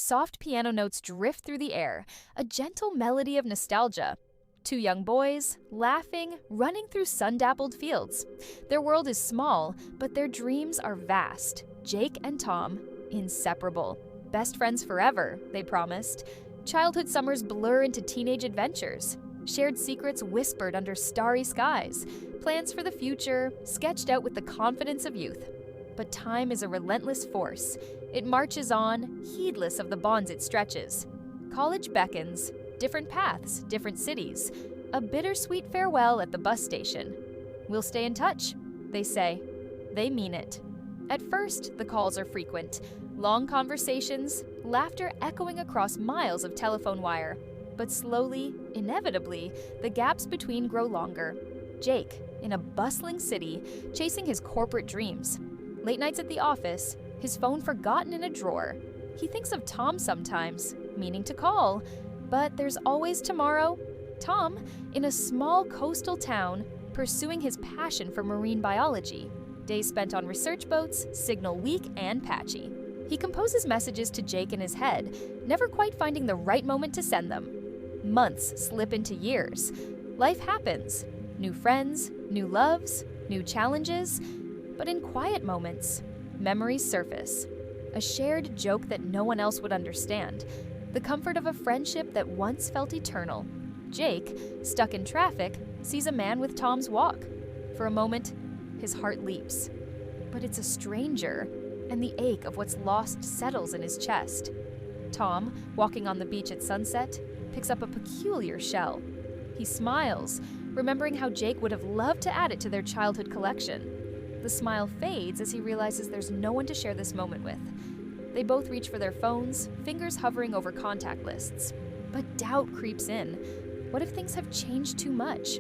Soft piano notes drift through the air, a gentle melody of nostalgia. Two young boys, laughing, running through sun-dappled fields. Their world is small, but their dreams are vast. Jake and Tom, inseparable. Best friends forever, they promised. Childhood summers blur into teenage adventures. Shared secrets whispered under starry skies. Plans for the future, sketched out with the confidence of youth. But time is a relentless force. It marches on, heedless of the bonds it stretches. College beckons, different paths, different cities. A bittersweet farewell at the bus station. We'll stay in touch, they say. They mean it. At first, the calls are frequent. Long conversations, laughter echoing across miles of telephone wire. But slowly, inevitably, the gaps between grow longer. Jake, in a bustling city, chasing his corporate dreams. Late nights at the office, his phone forgotten in a drawer. He thinks of Tom sometimes, meaning to call. But there's always tomorrow. Tom, in a small coastal town, pursuing his passion for marine biology. Days spent on research boats, signal weak and patchy. He composes messages to Jake in his head, never quite finding the right moment to send them. Months slip into years. Life happens. New friends, new loves, new challenges. But in quiet moments, memories surface. A shared joke that no one else would understand. The comfort of a friendship that once felt eternal. Jake, stuck in traffic, sees a man with Tom's walk. For a moment, his heart leaps. But it's a stranger, and the ache of what's lost settles in his chest. Tom, walking on the beach at sunset, picks up a peculiar shell. He smiles, remembering how Jake would have loved to add it to their childhood collection. The smile fades as he realizes there's no one to share this moment with. They both reach for their phones, fingers hovering over contact lists. But doubt creeps in. What if things have changed too much?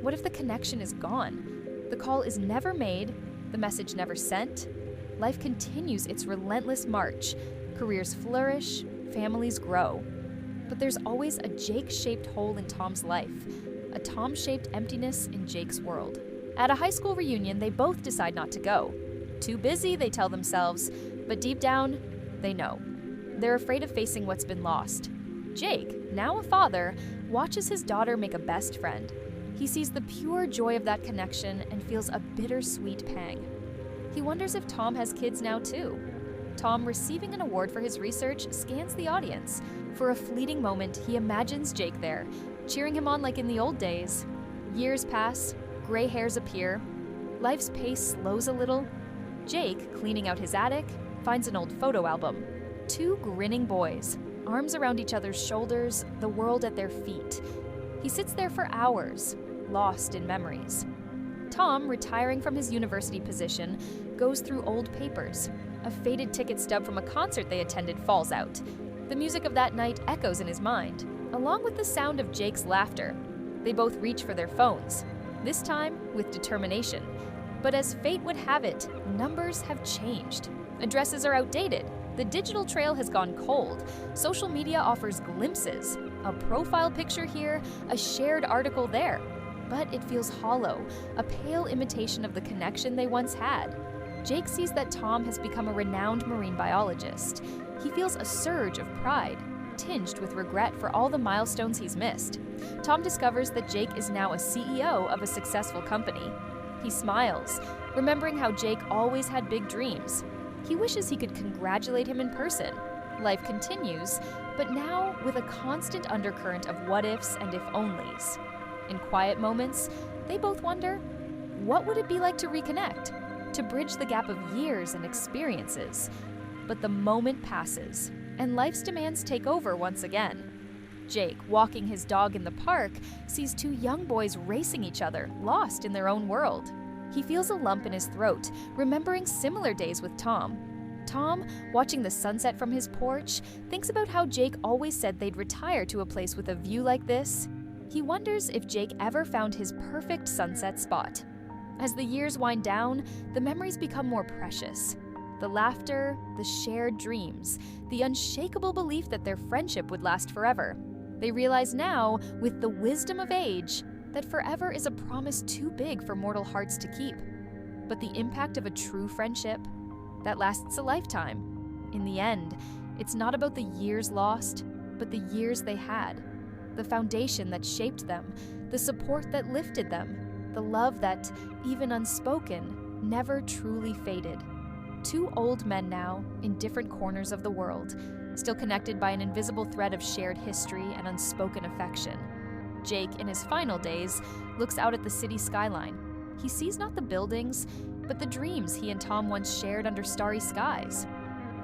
What if the connection is gone? The call is never made, the message never sent. Life continues its relentless march. Careers flourish, families grow. But there's always a Jake-shaped hole in Tom's life, a Tom-shaped emptiness in Jake's world. At a high school reunion, they both decide not to go. Too busy, they tell themselves, but deep down, they know. They're afraid of facing what's been lost. Jake, now a father, watches his daughter make a best friend. He sees the pure joy of that connection and feels a bittersweet pang. He wonders if Tom has kids now too. Tom, receiving an award for his research, scans the audience. For a fleeting moment, he imagines Jake there, cheering him on like in the old days. Years pass, gray hairs appear. Life's pace slows a little. Jake, cleaning out his attic, finds an old photo album. Two grinning boys, arms around each other's shoulders, the world at their feet. He sits there for hours, lost in memories. Tom, retiring from his university position, goes through old papers. A faded ticket stub from a concert they attended falls out. The music of that night echoes in his mind, along with the sound of Jake's laughter. They both reach for their phones, this time with determination. But as fate would have it, numbers have changed. Addresses are outdated. The digital trail has gone cold. Social media offers glimpses. A profile picture here, a shared article there. But it feels hollow, a pale imitation of the connection they once had. Jake sees that Tom has become a renowned marine biologist. He feels a surge of pride, tinged with regret for all the milestones he's missed. Tom discovers that Jake is now a CEO of a successful company. He smiles, remembering how Jake always had big dreams. He wishes he could congratulate him in person. Life continues, but now with a constant undercurrent of what-ifs and if-onlys. In quiet moments, they both wonder, what would it be like to reconnect? To bridge the gap of years and experiences? But the moment passes, and life's demands take over once again. Jake, walking his dog in the park, sees two young boys racing each other, lost in their own world. He feels a lump in his throat, remembering similar days with Tom. Tom, watching the sunset from his porch, thinks about how Jake always said they'd retire to a place with a view like this. He wonders if Jake ever found his perfect sunset spot. As the years wind down, the memories become more precious. The laughter, the shared dreams, the unshakable belief that their friendship would last forever. They realize now, with the wisdom of age, that forever is a promise too big for mortal hearts to keep. But the impact of a true friendship, that lasts a lifetime. In the end, It's not about the years lost, but the years they had. The foundation that shaped them, the support that lifted them, the love that, even unspoken, never truly faded. Two old men now, in different corners of the world, still connected by an invisible thread of shared history and unspoken affection. Jake, in his final days, looks out at the city skyline. He sees not the buildings, but the dreams he and Tom once shared under starry skies.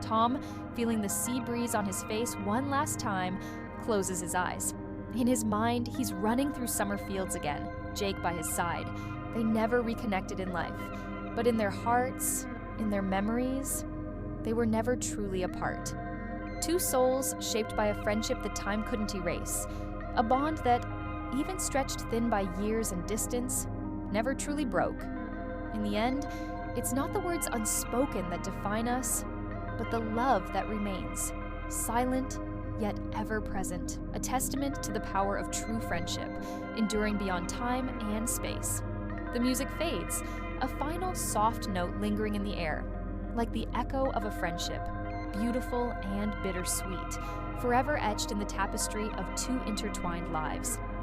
Tom, feeling the sea breeze on his face one last time, closes his eyes. In his mind, he's running through summer fields again, Jake by his side. They never reconnected in life, but in their hearts, in their memories, they were never truly apart. Two souls shaped by a friendship that time couldn't erase, a bond that, even stretched thin by years and distance, never truly broke. In the end, it's not the words unspoken that define us, but the love that remains, silent yet ever present, a testament to the power of true friendship, enduring beyond time and space. The music fades, a final soft note lingering in the air, like the echo of a friendship, beautiful and bittersweet, forever etched in the tapestry of two intertwined lives.